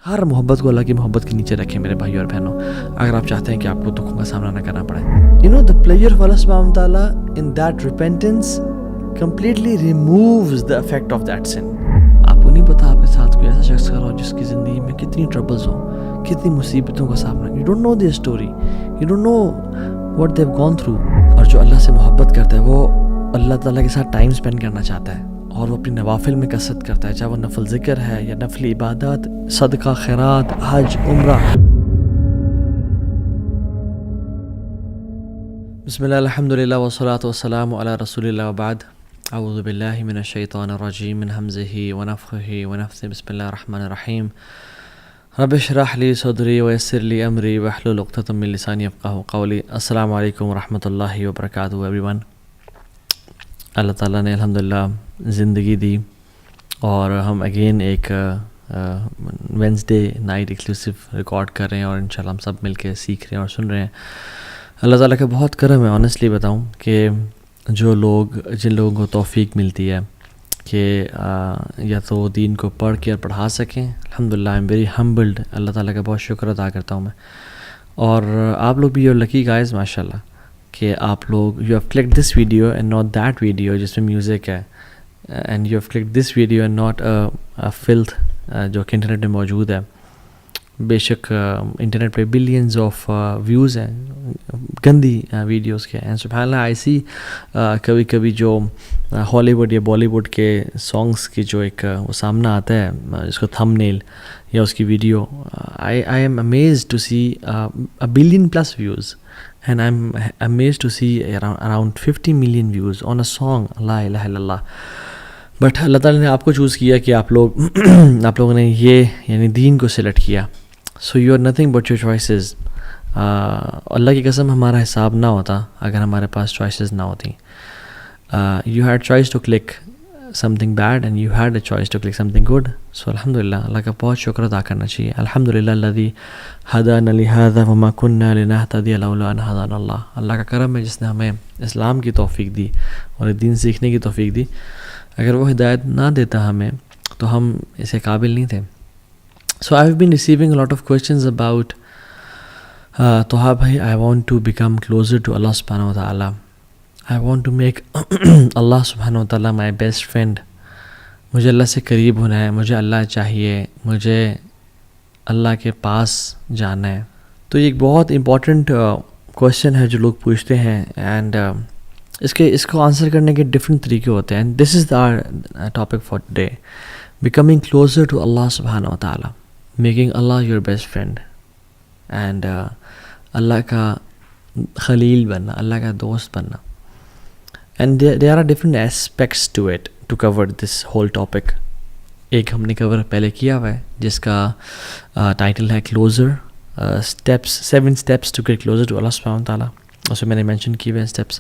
ہر محبت کو اللہ کی محبت کے نیچے رکھیں میرے بھائی اور بہنوں، اگر آپ چاہتے ہیں کہ آپ کو دکھوں کا سامنا نہ کرنا پڑے. the pleasure of Allah subhanahu wa ta'ala in that repentance completely removes the effect of that sin. آپ کو نہیں پتا آپ کے ساتھ کوئی ایسا شخص کر رہا ہو جس کی زندگی میں کتنی ٹربلز ہوں، کتنی مصیبتوں کا سامنا. You don't know their story, you don't know what they've gone through. اور جو اللہ سے محبت کرتا ہے وہ اللہ تعالیٰ کے ساتھ ٹائم اسپینڈ کرنا چاہتا ہے اور وہ اپنی نوافل میں کثرت کرتا ہے، چاہے وہ نفل ذکر ہے یا نفل عبادات، صدقہ، خیرات، حج، عمرہ. بسم اللہ الحمدللہ والصلاۃ والسلام علی رسول اللہ وبعد. اعوذ باللہ من الشیطان الرجیم من حمزہ ونفخہ ونفثہ. بسم اللہ الرحمن الرحیم. رب اشرح لی صدری ویسر لی امری واحلل عقدۃ من لسانی یفقہوا قولی. السلام علیکم ورحمۃ اللہ وبرکاتہ ایوری ون. اللہ تعالیٰ نے الحمدللہ زندگی دی اور ہم اگین ایک وینسڈے نائٹ ایکسکلوسیو ریکارڈ کر رہے ہیں اور انشاءاللہ ہم سب مل کے سیکھ رہے ہیں اور سن رہے ہیں. اللہ تعالیٰ کا بہت کرم ہے. آنیسٹلی بتاؤں کہ جن لوگوں کو توفیق ملتی ہے کہ یا تو دین کو پڑھ کے اور پڑھا سکیں، الحمدللہ آئی ایم ویری ہمبلڈ. اللہ تعالیٰ کا بہت شکر ادا کرتا ہوں میں. اور آپ لوگ بھی یو لکی گائز ماشاءاللہ کہ آپ لوگ you have click this video and not that video جس میں میوزک ہے، and you have click this video and not filth جو کہ انٹرنیٹ میں موجود ہے. بے شک انٹرنیٹ پہ بلینز آف ویوز ہیں گندی ویڈیوز کے. اینڈ سبحان اللہ آئی سی کبھی کبھی جو ہالی ووڈ یا بالی ووڈ کے سانگس کی جو ایک وہ سامنا آتا ہے جس کو تھم نیل یا اس کی video, I am amazed to see a billion plus views and I'm amazed to see around 50 million views on a song لا الہ الا اللہ. بٹ اللہ تعالیٰ نے آپ کو چوز کیا کہ آپ لوگوں نے یہ یعنی دین کو سلیکٹ کیا. So you are nothing but your choices. اللہ کی قسم ہمارا حساب نہ ہوتا اگر ہمارے پاس چوائسیز نہ ہوتی. You had choice to click something bad and you had a choice to click something good. So الحمدللہ اللہ کا بہت شکر ادا کرنا چاہیے. الحمدللہ الذی ہدانا لہذا وما کنا لنہتدی لولا ان ہدانا اللہ. اللہ کا کرم ہے جس نے ہمیں اسلام کی توفیق دی اور دین سیکھنے کی توفیق دی. اگر وہ ہدایت نہ دیتا ہمیں تو ہم اسے قابل نہیں تھے. So I have been receiving lot of questions about توہا بھائی I want to become closer to Allah سبحانہ و تعالیٰ. I want to make Allah سبحانہ و تعالیٰ مائی بیسٹ فرینڈ. مجھے اللہ سے قریب ہونا ہے، مجھے اللہ چاہیے، مجھے اللہ کے پاس جانا ہے. تو یہ ایک بہت امپورٹنٹ کویشچن ہے جو لوگ پوچھتے ہیں. اینڈ اس کو آنسر کرنے کے ڈفرینٹ طریقے ہوتے ہیں. And this is the topic for today, becoming closer to Allah سبحانہ و تعالیٰ، making Allah your best friend and اللہ کا خلیل بننا، اللہ کا دوست بننا. And there are different aspects to it to cover this whole topic. ایک ہم نے کور پہلے کیا ہوا ہے جس کا ٹائٹل ہے closer steps, 7 steps to get closer to Allah سبحانہ و تعالیٰ. اس میں میں نے مینشن کیے ہوئے steps.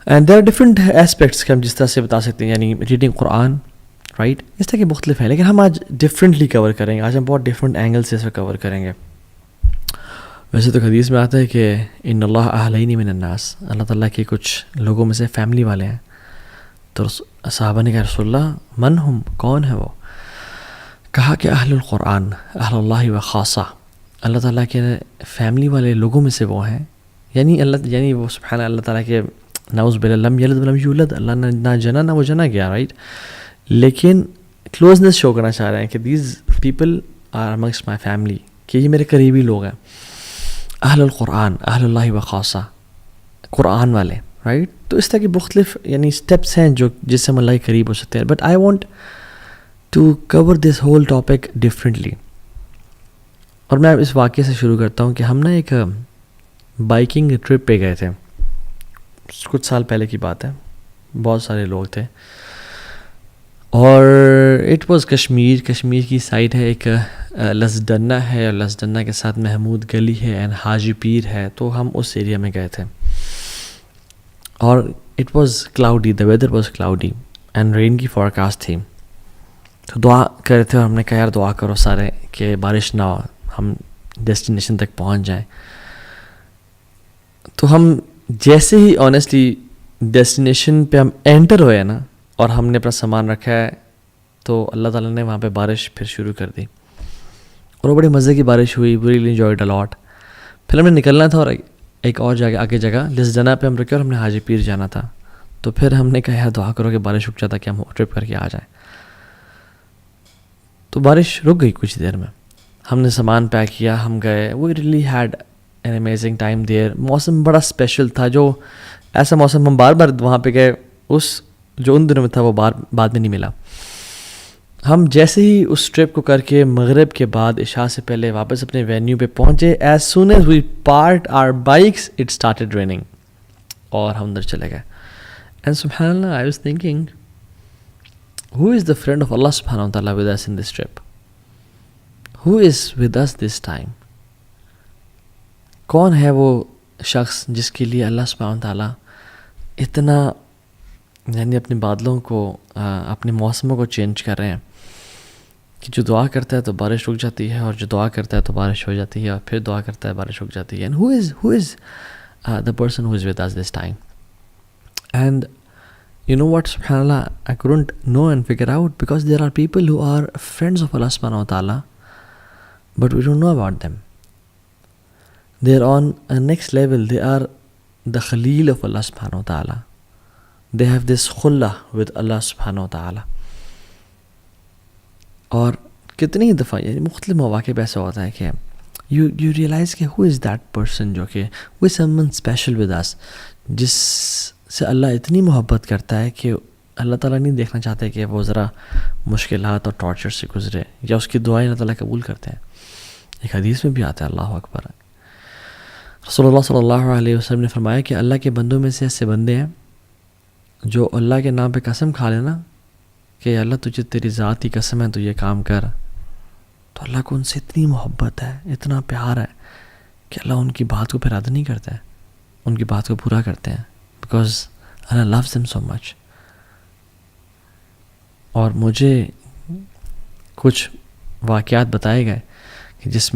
And there are different aspects کہ ہم جس طرح سے بتا سکتے ہیں، یعنی ریڈنگ قرآن، رائٹ، اس طرح کے مختلف ہیں. لیکن ہم آج ڈفرینٹلی کور کریں گے. آج ہم بہت ڈفرینٹ اینگل سے اس کو کور کریں گے. ویسے تو حدیث میں آتا ہے کہ ان اللہ اہلین من الناس، اللہ تعالیٰ کے کچھ لوگوں میں سے فیملی والے ہیں. تو صحابہ نے کہا رسول اللہ من ہم، کون ہے وہ؟ کہا کہ اہل القرآن، اہل اللہ و خاصہ، اللہ تعالیٰ کے فیملی والے لوگوں میں سے وہ ہیں. یعنی وہ سبحان اللہ تعالیٰ کے نعوذ باللہ لم یلد ولم یولد، اللہ نے نہ جنا نہ وہ جنا گیا، رائٹ. لیکن کلوزنس شو کرنا چاہ رہے ہیں کہ these people are amongst my family, کہ یہ میرے قریبی لوگ ہیں. اہل القرآن، اہل اللہ و خاصہ، قرآن والے، رائٹ. تو اس طرح کی مختلف یعنی اسٹیپس ہیں جس سے ہم اللہ کے قریب ہو سکتے ہیں. But I want to cover this whole topic differently. اور میں اس واقعے سے شروع کرتا ہوں کہ ہم نا ایک بائکنگ ٹرپ پہ گئے تھے. کچھ سال پہلے کی بات ہے. بہت سارے لوگ تھے اور اٹ واز کشمیر کی سائڈ ہے. ایک لسڈنہ ہے اور لسڈنہ کے ساتھ محمود گلی ہے اینڈ حاجی پیر ہے. تو ہم اس ایریا میں گئے تھے اور it was cloudy, the weather was cloudy and rain کی فورکاسٹ تھی. تو دعا کر رہے تھے اور ہم نے کہا یار دعا کرو سارے کہ بارش نہ ہو، ہم ڈیسٹینیشن تک پہنچ جائیں. تو ہم جیسے ہی آنیسٹلی ڈیسٹینیشن پہ ہم انٹر ہوئے نا اور ہم نے اپنا سامان رکھا ہے تو اللہ تعالیٰ نے وہاں پہ بارش پھر شروع کر دی. اور وہ بڑی مزے کی بارش ہوئی, وی ریلی انجوائڈ اے لاٹ. پھر ہم نے نکلنا تھا اور ایک اور جگہ آگے جگہ جس جگہ پہ ہم رکے اور ہم نے حاجی پیر جانا تھا. تو پھر ہم نے کہا یار دعا کرو کہ بارش رک جاتا کہ ہم ٹرپ کر کے آ جائیں. تو بارش رک گئی کچھ دیر میں, ہم نے سامان پیک کیا, ہم گئے. We really had an amazing time there. موسم بڑا اسپیشل تھا, جو ایسا موسم ہم بار بار وہاں پہ گئے, اس جو ان دنوں میں تھا وہ بعد میں نہیں ملا. ہم جیسے ہی اس ٹرپ کو کر کے مغرب کے بعد عشاء سے پہلے واپس اپنے وینیو پہ پہنچے, as soon as we parked our bikes it started raining, اور ہم اندر چلے گئے. اینڈ سبحان اللہ, I was thinking who is the friend of Allah subhanahu wa ta'ala with us in this trip? Who is with us this time? کون ہے وہ شخص جس کے لیے اللہ سبحانہ wa ta'ala اتنا یعنی اپنے بادلوں کو اپنے موسموں کو چینج کر رہے ہیں کہ جو دعا کرتا ہے تو بارش رک جاتی ہے, اور جو دعا کرتا ہے تو بارش ہو جاتی ہے, اور پھر دعا کرتا ہے بارش رک جاتی ہے. And who is the person who is with us this time? And you know what, subhanallah, I couldn't know and figure out, because there are people who are friends of Allah subhanahu wa ta'ala, but we don't know about them. They're on a next level. They are the Khalil of Allah subhanahu wa ta'ala. They have this khullah with Allah subhanahu wa ta'ala. اور کتنی دفعہ یعنی مختلف مواقع پہ ایسا ہوتا ہے کہ you realize کہ who is that person, جو کہ who is someone special with us, جس سے اللہ اتنی محبت کرتا ہے کہ اللہ تعالیٰ نہیں دیکھنا چاہتے کہ وہ ذرا مشکلات اور ٹارچر سے گزرے, یا اس کی دعائیں اللہ تعالیٰ قبول کرتے ہیں. ایک حدیث میں بھی آتا ہے, اللہ اکبر, رسول اللہ صلی اللہ علیہ وسلم نے فرمایا کہ اللہ کے بندوں میں سے ایسے بندے ہیں جو اللہ کے نام پہ قسم کھا لینا کہ اللہ تجھے تیری ذات کی قسم ہے تو یہ کام کر, تو اللہ کو ان سے اتنی محبت ہے, اتنا پیار ہے کہ اللہ ان کی بات کو پھر رد نہیں کرتا ہے, ان کی بات کو پورا کرتے ہیں, because Allah loves them so much. اور مجھے کچھ واقعات بتائے گئے کہ جس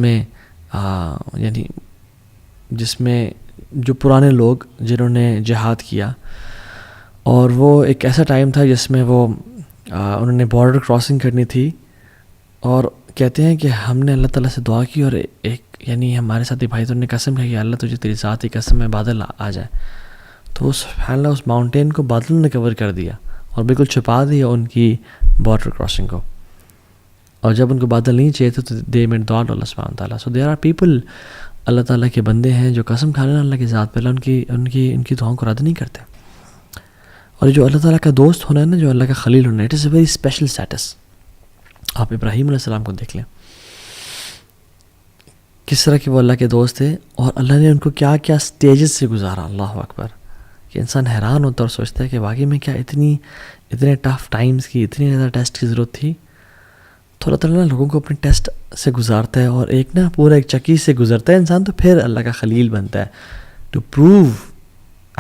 میں جو پرانے لوگ جنہوں نے جہاد کیا, اور وہ ایک ایسا ٹائم تھا جس میں وہ انہوں نے بارڈر کراسنگ کرنی تھی, اور کہتے ہیں کہ ہم نے اللہ تعالیٰ سے دعا کی, اور ایک یعنی ہمارے ساتھی بھائی تو نے قسم ہے کہ اللہ تجھے تیری ذات کی قسم میں بادل آ جائے, تو سبحان اللہ اس ماؤنٹین کو بادلوں نے کور کر دیا اور بالکل چھپا دیا ان کی بارڈر کراسنگ کو. اور جب ان کو بادل نہیں چاہیے تھے تو دے میڈ دعا اللہ سبحانہ وتعالیٰ. سو دیر آر پیپل, اللہ تعالیٰ کے بندے ہیں جو قسم کھا لینا اللہ کی ذات پہ, ان کی دعاؤں کو رد نہیں کرتے. اور جو اللہ تعالیٰ کا دوست ہونا ہے نا, جو اللہ کا خلیل ہونا ہے, it is a very special status. آپ ابراہیم علیہ السلام کو دیکھ لیں, کس طرح کہ وہ اللہ کے دوست تھے, اور اللہ نے ان کو کیا کیا اسٹیجز سے گزارا. اللہ اکبر, کہ انسان حیران ہوتا اور سوچتا ہے کہ واقعی میں کیا اتنے ٹف ٹائمز کی, اتنی زیادہ ٹیسٹ کی ضرورت تھی. تو اللہ تعالیٰ لوگوں کو اپنے ٹیسٹ سے گزارتا ہے, اور ایک نا پورا ایک چکی سے گزرتا ہے انسان, تو پھر اللہ کا خلیل بنتا ہے. ٹو پروو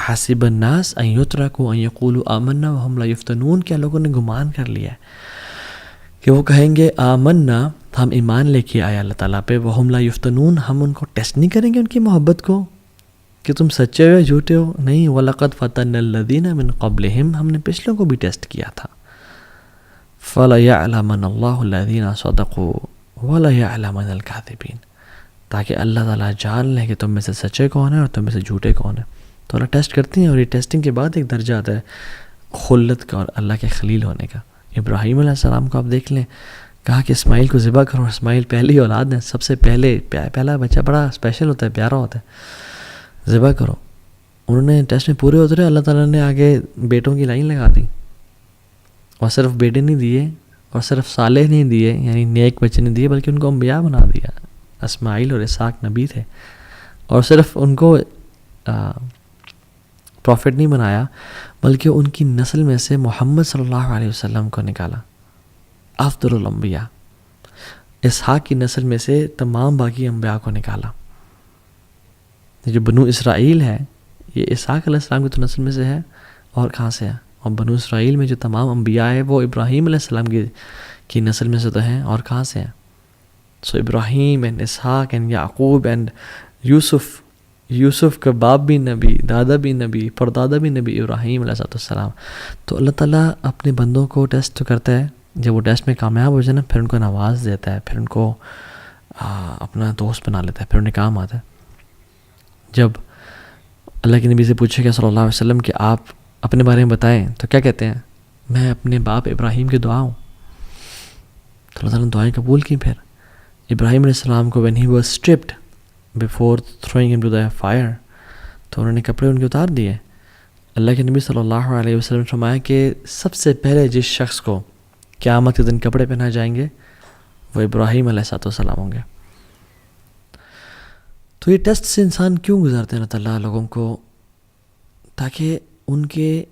حسب الناس ان یترکوا ان یقولوا آمنا وہم لا یفتنون, کیا لوگوں نے گمان کر لیا ہے کہ وہ کہیں گے آمنا, ہم ایمان لے کے آئے اللہ تعالیٰ پہ, وہم لا یفتنون, ہم ان کو ٹیسٹ نہیں کریں گے ان کی محبت کو کہ تم سچے ہو یا جھوٹے ہو. نہیں, وَلَقَدْ فَتَنَّ الَّذِينَ مِن قَبْلِهِمْ, ہم نے پچھلوں کو بھی ٹیسٹ کیا تھا. فَلَيَعْلَمَنَ اللَّهُ الَّذِينَ صَدَقُوا وَلَيَعْلَمَنَ الْكَاذِبِينَ, تاکہ اللہ تعالیٰ جان لے کہ تم میں سے سچے کون ہیں اور تم میں سے جھوٹے کون ہیں. تو اللہ ٹیسٹ کرتے ہیں, اور یہ ٹیسٹنگ کے بعد ایک درجہ آتا ہے خلت کا اور اللہ کے خلیل ہونے کا. ابراہیم علیہ السلام کو آپ دیکھ لیں, کہا کہ اسماعیل کو ذبح کرو. اسماعیل پہلی اولاد ہے, سب سے پہلا بچہ بڑا اسپیشل ہوتا ہے, پیارا ہوتا ہے, ذبح کرو. انہوں نے ٹیسٹ میں پورے اترے, اللہ تعالیٰ نے آگے بیٹوں کی لائن لگا دی, اور صرف بیٹے نہیں دیے, اور صرف صالح نہیں دیے یعنی نیک بچے نہیں دیے, بلکہ ان کو انبیاء بنا دیا. اسماعیل اور اسحاق نبی تھے, اور صرف ان کو پروفٹ نہیں بنایا, بلکہ ان کی نسل میں سے محمد صلی اللہ علیہ وسلم کو نکالا, افضل الانبیاء. اسحاق کی نسل میں سے تمام باقی انبیاء کو نکالا. جو بنو اسرائیل ہے یہ اسحاق علیہ السلام کی تو نسل میں سے ہے, اور کہاں سے ہے, اور بنو اسرائیل میں جو تمام انبیاء ہے وہ ابراہیم علیہ السلام کی نسل میں سے تو ہیں, اور کہاں سے ہیں. So Ibrahim and Ishaq and Yaqub and Yusuf کا باپ بھی نبی, دادا بھی نبی, پردادا بھی نبی, ابراہیم علیہ السلام. تو اللہ تعالیٰ اپنے بندوں کو ٹیسٹ کرتا ہے, جب وہ ٹیسٹ میں کامیاب ہو جائے نا, پھر ان کو نواز دیتا ہے, پھر ان کو اپنا دوست بنا لیتا ہے، پھر انہیں کام آتا ہے. جب اللہ کے نبی سے پوچھے گیا صلی اللہ علیہ وسلم کہ آپ اپنے بارے میں بتائیں، تو کیا کہتے ہیں؟ میں اپنے باپ ابراہیم کی دعا ہوں. تو اللہ تعالیٰ نے دعائیں قبول کی. پھر ابراہیم علیہ السلام کو when he was stripped before throwing him to the fire، تو انہوں نے کپڑے ان کے اتار دیے. اللہ کے نبی صلی اللہ علیہ وسلم نے فرمایا کہ سب سے پہلے جس شخص کو قیامت کے دن کپڑے پہنائے جائیں گے وہ ابراہیم علیہ السلام ہوں گے. تو یہ ٹیسٹ سے انسان کیوں گزارتے ہیں اللہ تعالیٰ لوگوں کو؟ تاکہ ان کے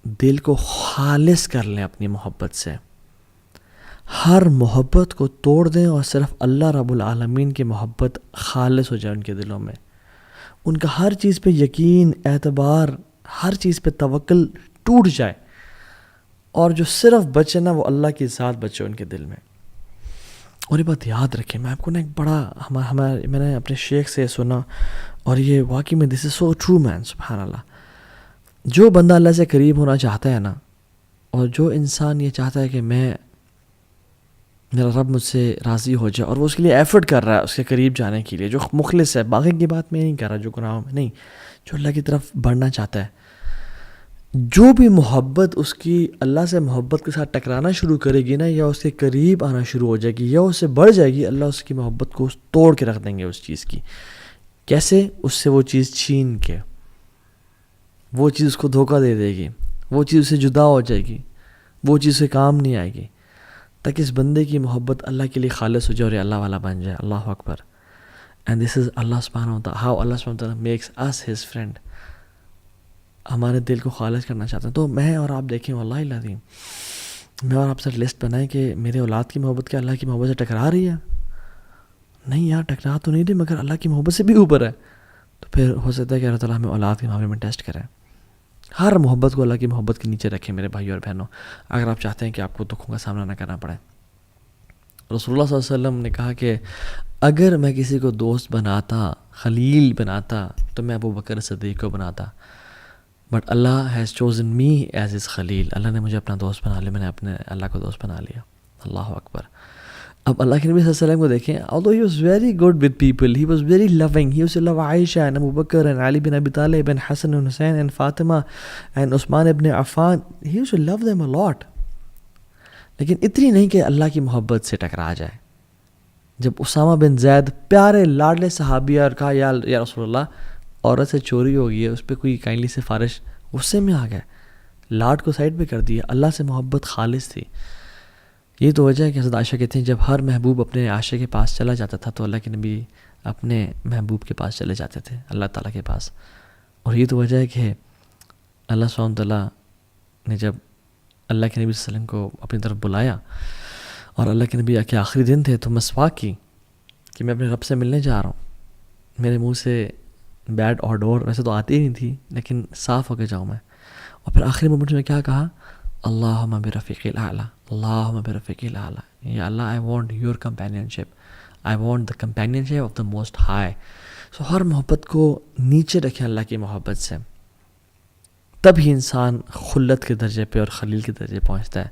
دل کو خالص کر لیں اپنی محبت سے، ہر محبت کو توڑ دیں اور صرف اللہ رب العالمین کی محبت خالص ہو جائے ان کے دلوں میں. ان کا ہر چیز پہ یقین، اعتبار، ہر چیز پہ توکل ٹوٹ جائے، اور جو صرف بچے نا وہ اللہ کی ذات بچے ان کے دل میں. اور یہ بات یاد رکھیں، میں آپ کو نا ایک بڑا میں نے اپنے شیخ سے سنا، اور یہ واقعی میں دس از سو ٹرو مین، سبحان اللہ. جو بندہ اللہ سے قریب ہونا چاہتا ہے نا، اور جو انسان یہ چاہتا ہے کہ میرا رب مجھ سے راضی ہو جائے، اور وہ اس کے لیے ایفرٹ کر رہا ہے اس کے قریب جانے کے لیے، جو مخلص ہے، باقی کی بات میں نہیں کر رہا جو گناہوں میں نہیں، جو اللہ کی طرف بڑھنا چاہتا ہے، جو بھی محبت اس کی اللہ سے محبت کے ساتھ ٹکرانا شروع کرے گی نا، یا اس کے قریب آنا شروع ہو جائے گی یا اس سے بڑھ جائے گی، اللہ اس کی محبت کو توڑ کے رکھ دیں گے اس چیز کی. کیسے؟ اس سے وہ چیز چھین کے، وہ چیز اس کو دھوکہ دے دے گی، وہ چیز اس سے جدا ہو جائے گی، وہ چیز سے کام نہیں آئے گی، تاکہ اس بندے کی محبت اللہ کے لیے خالص ہو جائے اور یہ اللہ والا بن جائے. اللہ اکبر. اینڈ دس از اللہ سبحانہ وتعالی، ہاؤ اللہ سبحانہ وتعالی میکس اس ہز فرینڈ. ہمارے دل کو خالص کرنا چاہتے ہیں. تو میں اور آپ دیکھیں، واللہ العظیم میں اور آپ سے لسٹ بنائیں کہ میرے اولاد کی محبت کیا اللہ کی محبت سے ٹکرا رہی ہے؟ نہیں یار، ٹکرا تو نہیں رہی، مگر اللہ کی محبت سے بھی اوپر ہے. تو پھر ہو سکتا ہے کہ اللہ تعالیٰ ہمیں اولاد کے معاملے میں ٹیسٹ کرے. ہر محبت کو اللہ کی محبت کے نیچے رکھیں میرے بھائی اور بہنوں، اگر آپ چاہتے ہیں کہ آپ کو دکھوں کا سامنا نہ کرنا پڑے. رسول اللہ صلی اللہ علیہ وسلم نے کہا کہ اگر میں کسی کو دوست بناتا، خلیل بناتا، تو میں ابو بکر صدیق کو بناتا، but Allah has chosen me as his خلیل. اللہ نے مجھے اپنا دوست بنا لیا، میں نے اپنے اللہ کو دوست بنا لیا. اللہ اکبر. اب اللہ کے نبی صلی اللہ علیہ وسلم کو دیکھیں، although he was very good with people, he was very loving, he used to love Aisha and Abu Bakr and Ali bin Abi Talib and Hassan and Hussein and Fatima and Usman ibn Affan. He used to love them a lot. لیکن اتنی نہیں کہ اللہ کی محبت سے ٹکرا جائے. جب اسامہ بن زید پیارے لاڈلے صحابی اور کہا یا رسول اللہ عورت سے چوری ہو گئی ہے، اس پہ کوئی کائنڈلی سفارش، غصے میں آ گئے، لاڈ کو سائڈ پہ کر دیا. اللہ سے محبت خالص تھی. یہ تو وجہ ہے کہ حضرت عائشہ کہتے ہیں جب ہر محبوب اپنے عاشق کے پاس چلا جاتا تھا تو اللہ کے نبی اپنے محبوب کے پاس چلے جاتے تھے، اللہ تعالیٰ کے پاس. اور یہ تو وجہ ہے کہ اللہ سبحانہ تعالیٰ نے جب اللہ کے نبی صلی اللہ علیہ وسلم کو اپنی طرف بلایا اور اللہ کے نبی کے آخری دن تھے، تو مسواک کی کہ میں اپنے رب سے ملنے جا رہا ہوں. میرے منہ سے بیڈ اور ڈور ویسے تو آتی ہی نہیں تھی، لیکن صاف ہو کے جاؤں میں. اور پھر آخری مومنٹ میں کیا کہا؟ اللہم برفیق الاعلیٰ، اللہم برفیق الاعلیٰ. یا اللہ I want your companionship, I want the companionship of the most high. So ہر محبت کو نیچے رکھیں اللہ کی محبت سے، تب ہی انسان خلت کے درجے پہ اور خلیل کے درجے پہنچتا ہے.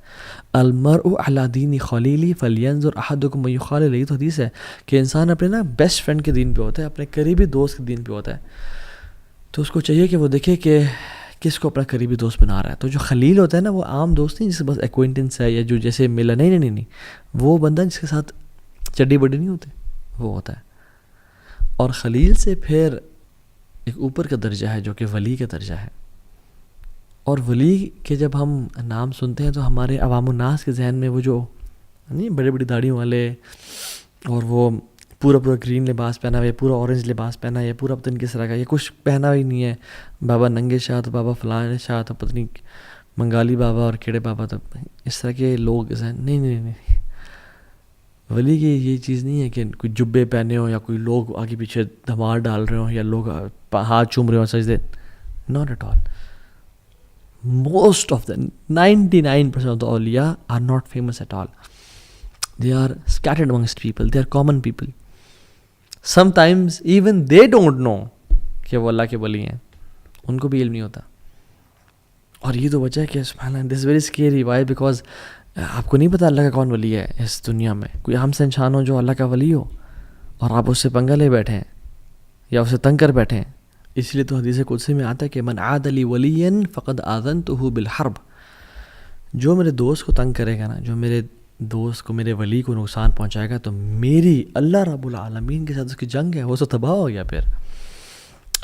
المرء علی دین خلیلی فلینظر احدکم من یخالل. یہ تو حدیث ہے کہ انسان اپنے نا بیسٹ فرینڈ کے دین پہ ہوتا ہے، اپنے قریبی دوست کے دین پہ ہوتا ہے. تو اس کو چاہیے کہ وہ دیکھے کہ کس کو اپنا قریبی دوست بنا رہا ہے. تو جو خلیل ہوتا ہے نا، وہ عام دوست نہیں جس کے بس ایکوینٹنس ہے یا جو جیسے ملا، نہیں، وہ بندہ جس کے ساتھ چڈی بڈی نہیں ہوتے، وہ ہوتا ہے. اور خلیل سے پھر ایک اوپر کا درجہ ہے جو کہ ولی کا درجہ ہے. اور ولی کے جب ہم نام سنتے ہیں تو ہمارے عوام الناس کے ذہن میں وہ جو نہیں بڑی بڑی داڑھیوں والے، اور وہ پورا گرین لباس پہنا ہوا ہے، پورا اورنج لباس پہنا ہے، یہ پورا پتہ نہیں کس طرح کا، یہ کچھ پہنا ہی نہیں ہے. بابا ننگے شاہ تو بابا فلاں شاہ تو پتہ نہیں منگالی بابا اور کیڑے بابا، تو اس طرح کے لوگ نہیں. ولی کی یہ چیز نہیں ہے کہ کوئی جبے پہنے ہوں یا کوئی لوگ آگے پیچھے دھمار ڈال رہے ہوں یا لوگ ہاتھ چوم رہے ہوں سجدے. Not at all. Most of the 99% of the awliya are not famous at all. They are scattered amongst people. They are common people. Sometimes even they don't know کہ وہ اللہ کے ولی ہیں، ان کو بھی علم نہیں ہوتا. اور یہ تو وجہ ہے کہ سبحان اللہ، this is very scary. Why? Because آپ کو نہیں پتا اللہ کا کون ولی ہے اس دنیا میں. کوئی ہم سے انسان ہو جو اللہ کا ولی ہو، اور آپ اس سے پنگا لے بیٹھے ہیں یا اسے تنگ کر بیٹھے ہیں. اس لیے تو حدیث قدسی میں آتا ہے کہ من عاد لی ولیا فقد آذنتہ بالحرب. جو میرے دوست کو تنگ کرے گا نا، جو میرے دوست کو، میرے ولی کو نقصان پہنچائے گا، تو میری اللہ رب العالمین کے ساتھ اس کی جنگ ہے، وہ تو تباہ ہو گیا. پھر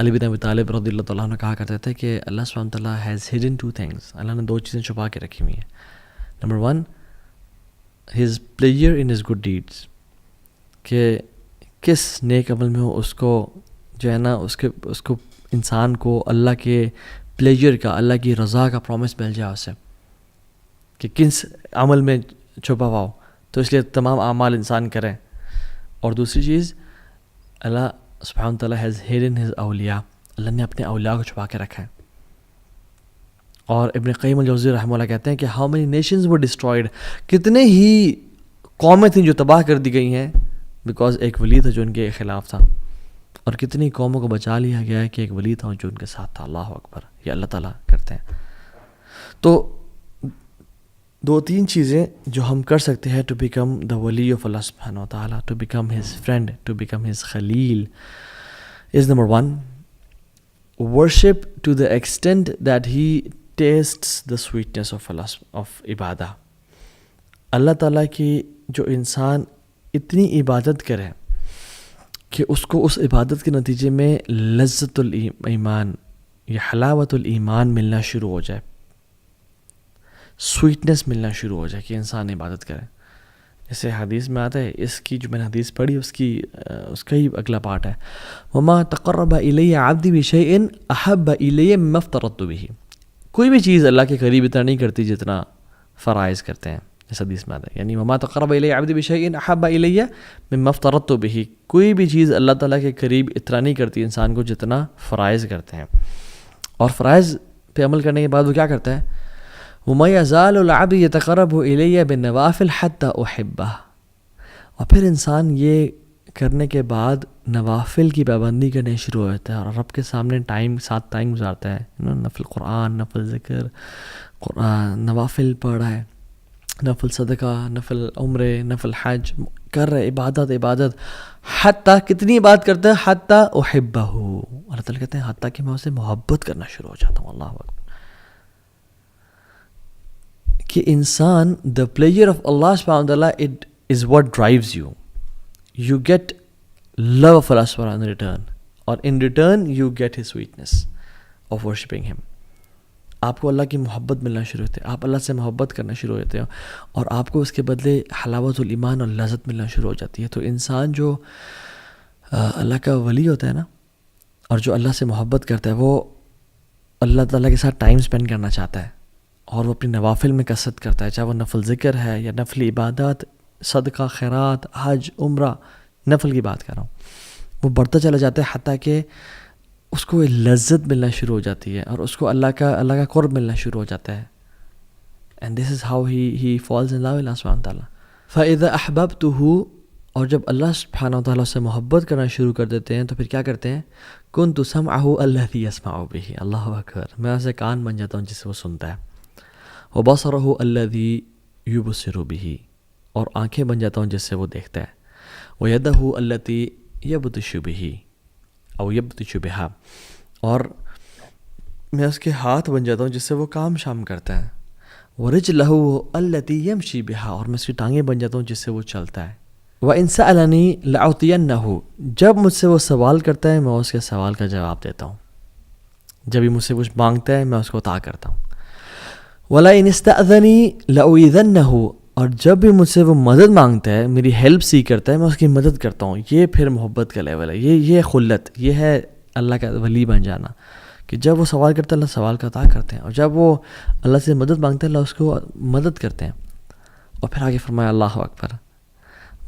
علی بن ابی طالب رضی اللہ تعالیٰ عنہ کہا کرتے تھے کہ اللہ سبحانہ تعالیٰ has hidden two things. Allah نے دو چیزیں چھپا کے رکھی ہوئی ہیں. Number 1 his pleasure in his good deeds, کہ کس نیک عمل میں ہو اس کو جو ہے نا اس کو انسان کو اللہ کے پلیجر کا، اللہ کی رضا کا پرومس مل جائے اسے، کہ کس عمل میں چھپا ہوا ہو. تو اس لیے تمام اعمال انسان کریں. اور دوسری چیز، اللہ سبحانہ تعالیٰ ہیز ہیڈن ہز اولیاء، اللہ نے اپنے اولیاء کو چھپا کے رکھا ہے. اور ابن قیم الجوزی رحمہ اللہ کہتے ہیں کہ how many nations were destroyed, کتنے ہی قومیں تھیں جو تباہ کر دی گئی ہیں بیکاز ایک ولی تھا جو ان کے خلاف تھا، اور کتنی قوموں کو بچا لیا گیا ہے کہ ایک ولی تھا جو ان کے ساتھ تھا. اللہ اکبر. یہ اللہ تعالیٰ کرتے ہیں. تو 2-3 چیزیں جو ہم کر سکتے ہیں ٹو بیکم دا ولی آف اللہ سبحانہ و تعالیٰ، to become his friend, to become his خلیل، is number 1 worship to the extent that he tastes the sweetness of عبادہ. اللہ تعالیٰ کی جو انسان اتنی عبادت کرے کہ اس کو اس عبادت کے نتیجے میں لذت الایمان یا حلاوت الایمان ملنا شروع ہو جائے، سویٹنس ملنا شروع ہو جائے کہ انسان عبادت کرے. جیسے حدیث میں آتا ہے، اس کی جو میں نے حدیث پڑھی اس کا ہی اگلا پارٹ ہے، وما تقرب الی عبدی بشیء احب الی مما افترضت به. کوئی بھی چیز اللہ کے قریب اتنا نہیں کرتی جتنا فرائض کرتے ہیں. اس حدیث میں آتا ہے، یعنی وما تقرب الی عبدی بشیء احب الی مما افترضت به، کوئی بھی چیز اللہ تعالیٰ کے قریب اتنا نہیں کرتی انسان کو جتنا فرائض کرتے ہیں. اور فرائض پہ عمل کرنے کے بعد وہ کیا کرتا ہے، وَمَا يَزَالُ الْعَبْدُ يَتَقَرَّبُ إِلَيَّ بِالنَّوَافِلِ حَتَّى أُحِبَّهُ. اور پھر انسان یہ کرنے کے بعد نوافل کی پابندی کرنے شروع ہو جاتا ہے اور رب کے سامنے ساتھ ٹائم گزارتا ہے. نفل قرآن، نفل ذکر، قرآن، نوافل پڑھ رہا ہے، نفل صدقہ، نفل عمرے، نفل حج کر رہے، عبادت. حتیٰ کتنی بات کرتا ہے، حتیٰ احبہ، اللہ تعالیٰ کہتے ہیں حتیٰ کہ میں اسے محبت کرنا شروع ہو جاتا ہوں. اللہ اکبر. کہ انسان دا پلیجر آف اللہ سبحانہ وتعالیٰ it is what drives you get love of اللہ سبحانہ ان ریٹرن، اور in return you get his sweetness of worshipping him. آپ کو اللہ کی محبت ملنا شروع ہوتے ہیں، آپ اللہ سے محبت کرنا شروع ہوتے ہیں، اور آپ کو اس کے بدلے حلاوت الایمان اور لذت ملنا شروع ہو جاتی ہے. تو انسان جو اللہ کا ولی ہوتا ہے نا، اور جو اللہ سے محبت کرتا ہے، وہ اللہ تعالیٰ کے ساتھ ٹائم اسپینڈ کرنا چاہتا ہے، اور وہ اپنی نوافل میں کثرت کرتا ہے، چاہے وہ نفل ذکر ہے یا نفل عبادات، صدقہ، خیرات، حج، عمرہ، نفل کی بات کر رہا ہوں. وہ بڑھتا چلا جاتا ہے حتیٰ کہ اس کو لذت ملنا شروع ہو جاتی ہے اور اس کو اللہ کا قرب ملنا شروع ہو جاتا ہے. And this is how he falls in love Allah سبحانہ تعالیٰ. فَإِذَا أَحْبَبْتُهُ، اور جب اللہ سبحانہ تعالیٰ سے محبت کرنا شروع کر دیتے ہیں تو پھر کیا کرتے ہیں، كُنْتُ سَمْعَهُ الَّذِي يَسْمَعُ بِهِ. اللہ اکبر. میں اسے کان بن جاتا ہوں جس سے وہ سنتا ہے. وَبَصَرَهُ الَّذِي يُبْصِرُ بِهِ، اور آنکھیں بن جاتا ہوں جس سے وہ دیکھتا ہے. وَيَدَهُ الَّتِي يَبْطِشُ بِهِ او يَبْطِشُ بِهَا، اور میں اس کے ہاتھ بن جاتا ہوں جس سے وہ کام شام کرتا ہے. وَرِجْلَهُ الَّتِي يَمْشِي بِهَا، اور میں اس کی ٹانگیں بن جاتا ہوں جس سے وہ چلتا ہے. وَإِن سَأَلَنِي لَأُعْطِيَنَّهُ، جب مجھ سے وہ سوال کرتا ہے میں اس کے سوال کا جواب دیتا ہوں. جب یہ مجھ سے کچھ مانگتا ہے میں اس کو عطا کرتا ہوں. وَلَئِنِ اسْتَأْذَنِي لَأُؤِذَنَّهُ، اور جب بھی مجھ سے وہ مدد مانگتا ہے، میری ہیلپ سی کرتا ہے، میں اس کی مدد کرتا ہوں. یہ پھر محبت کا لیول ہے، یہ خلت، یہ ہے اللہ کا ولی بن جانا، کہ جب وہ سوال کرتا ہے اللہ سوال کا عطا کرتے ہیں، اور جب وہ اللہ سے مدد مانگتا ہے اللہ اس کو مدد کرتے ہیں. اور پھر آگے فرمایا اللہ اکبر،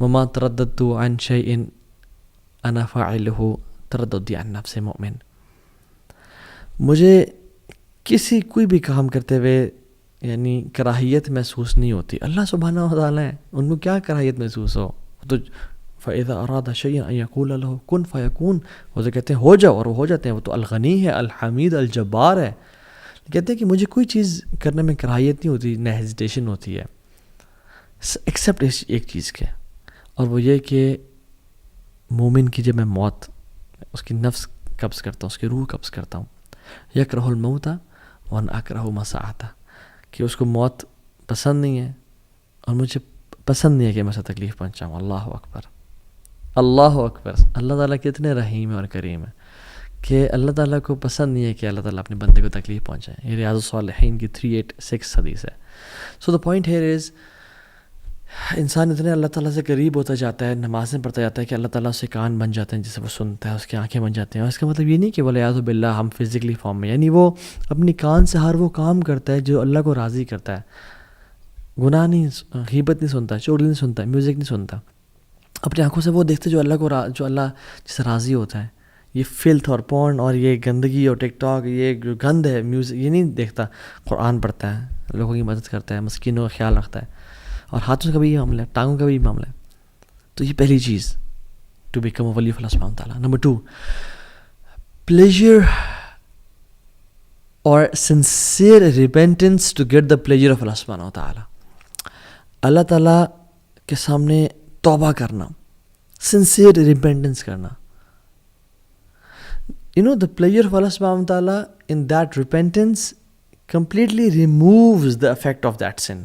وَمَا تَرَدَّدْتُ عَنْ شَيْءٍ أَنَا فَاعِلُهُ تَرَدُّدِي عَنْ نَفْسِ مُؤْمِنٍ. مجھے کوئی بھی کام کرتے ہوئے یعنی کراہیت محسوس نہیں ہوتی. اللہ سبحانہ و تعالیٰ ہے، ان کو کیا کراہیت محسوس ہو. تو فَإِذَا أَرَادَ شَيْئًا أَن يَقُولَ لَهُ كُن فَيَكُونُ، وہ تو کہتے ہیں ہو جاؤ اور وہ ہو جاتے ہیں. وہ تو الغنی ہے، الحمید، الجبار ہے. کہتے ہیں کہ مجھے کوئی چیز کرنے میں کراہیت نہیں ہوتی، نہ ہیزیٹیشن ہوتی ہے، ایکسیپٹ ایک چیز کے، اور وہ یہ کہ مومن کی جب میں موت، اس کی نفس قبض کرتا ہوں، اس کی روح قبض کرتا ہوں، یکرہ الموت وانا اکرہ مساعتہ، کہ اس کو موت پسند نہیں ہے اور مجھے پسند نہیں ہے کہ میں اسے تکلیف پہنچاؤں. اللہ اکبر، اللہ اکبر. اللہ تعالیٰ کتنے رحیم اور کریم ہے کہ اللہ تعالیٰ کو پسند نہیں ہے کہ اللہ تعالیٰ اپنے بندے کو تکلیف پہنچائے. یہ ریاض الصالحین کی 386 حدیث ہے. سو دا پوائنٹ ہیئر از، انسان اتنے اللہ تعالیٰ سے قریب ہوتا جاتا ہے، نمازیں پڑھتا جاتا ہے کہ اللہ تعالیٰ اس کے کان بن جاتے ہیں جسے وہ سنتا ہے، اس کی آنکھیں بن جاتی ہیں. اور اس کا مطلب یہ نہیں کہ والعیاذ باللہ ہم فزیکلی فارم میں، یعنی وہ اپنی کان سے ہر وہ کام کرتا ہے جو اللہ کو راضی کرتا ہے. گناہ نہیں، غیبت نہیں سنتا، چغلی نہیں سنتا، میوزک نہیں سنتا. اپنی آنکھوں سے وہ دیکھتے جو اللہ کو جو اللہ جس سے راضی ہوتا ہے. یہ فلتھ اور پورن اور یہ گندگی اور ٹک ٹاک، یہ جو گند ہے میوزک، یہ نہیں دیکھتا. قرآن پڑھتا ہے، لوگوں کی مدد کرتا ہے، مسکینوں کا خیال رکھتا ہے، اور ہاتھوں کا بھی یہ معاملہ ہے، ٹانگوں کا بھی یہ معاملہ ہے. تو یہ پہلی چیز ٹو بیکم اے ولی آف اللہ سبحانہ وتعالیٰ. Number 2، pleasure or sincere repentance to get the pleasure of اللہ سبحانہ وتعالیٰ. اللہ تعالیٰ کے سامنے توبہ کرنا، sincere repentance کرنا. You know, the pleasure of Allah subhanahu wa ta'ala in that repentance completely removes the effect of that sin.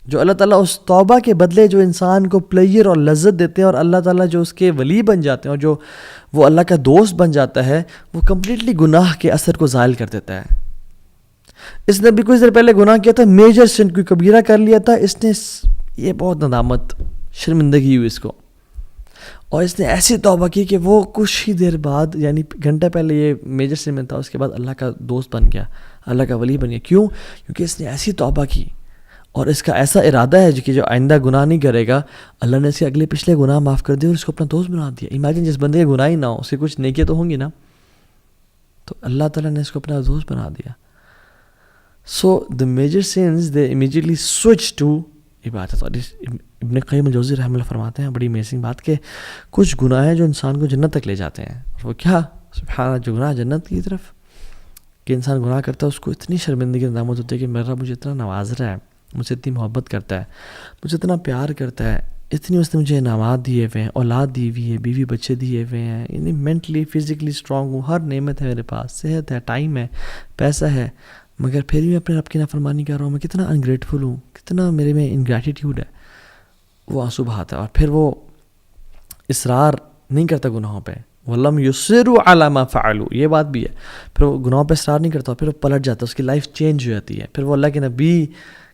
جو اللہ تعالیٰ اس توبہ کے بدلے جو انسان کو پلیجر اور لذت دیتے ہیں، اور اللہ تعالیٰ جو اس کے ولی بن جاتے ہیں اور جو وہ اللہ کا دوست بن جاتا ہے، وہ کمپلیٹلی گناہ کے اثر کو زائل کر دیتا ہے. اس نے بھی کچھ دیر پہلے گناہ کیا تھا، میجر سن، کوئی کبیرہ کر لیا تھا، اس نے یہ بہت ندامت، شرمندگی ہوئی اس کو، اور اس نے ایسی توبہ کی کہ وہ کچھ ہی دیر بعد، یعنی گھنٹہ پہلے یہ میجر سن میں تھا، اس کے بعد اللہ کا دوست بن گیا، اللہ کا ولی بن گیا. کیوں؟ کیونکہ اس نے ایسی توبہ کی اور اس کا ایسا ارادہ ہے کہ جو آئندہ گناہ نہیں کرے گا. اللہ نے اس کے اگلے پچھلے گناہ معاف کر دیے اور اس کو اپنا دوست بنا دیا. امیجن جس بندے کے گناہ ہی نہ ہو، اس کے کچھ نیکیاں تو ہوں گی نا، تو اللہ تعالیٰ نے اس کو اپنا دوست بنا دیا. So the major sense they immediately switch to عبادت. اور ابن قیم الجوزی رحمہ اللہ فرماتے ہیں بڑی امیزنگ بات کہ کچھ گناہ ہیں جو انسان کو جنت تک لے جاتے ہیں. اور وہ کیا؟ سبحان اللہ، جو گناہ جنت کی طرف، کہ انسان گناہ کرتا ہے اس کو اتنی شرمندگی ندامت ہوتی ہے کہ میرا مجھے اتنا نواز رہا ہے، مجھ سے اتنی محبت کرتا ہے، مجھے اتنا پیار کرتا ہے، اتنی اس نے مجھے انعامات دیے ہوئے ہیں، اولاد دی ہوئی ہے، بیوی بچے دیے ہوئے ہیں، یعنی مینٹلی فزیکلی اسٹرانگ ہوں، ہر نعمت ہے میرے پاس، صحت ہے، ٹائم ہے، پیسہ ہے، مگر پھر بھی میں اپنے رب کی نافرمانی کر رہا ہوں. میں کتنا انگریٹفل ہوں، کتنا میرے میں انگریٹیٹیوڈ ہے. وہ آنسو بہاتا ہے اور پھر وہ اصرار نہیں کرتا گناہوں پہ. وَلَمْ يُصِرُّوا عَلَى مَا فَعَلُوا، یہ بات بھی ہے. پھر وہ گناہوں پہ اصرار نہیں کرتا، پھر وہ پلٹ جاتا ہے، اس کی لائف چینج ہو جاتی ہے. پھر وہ اللہ کے نبی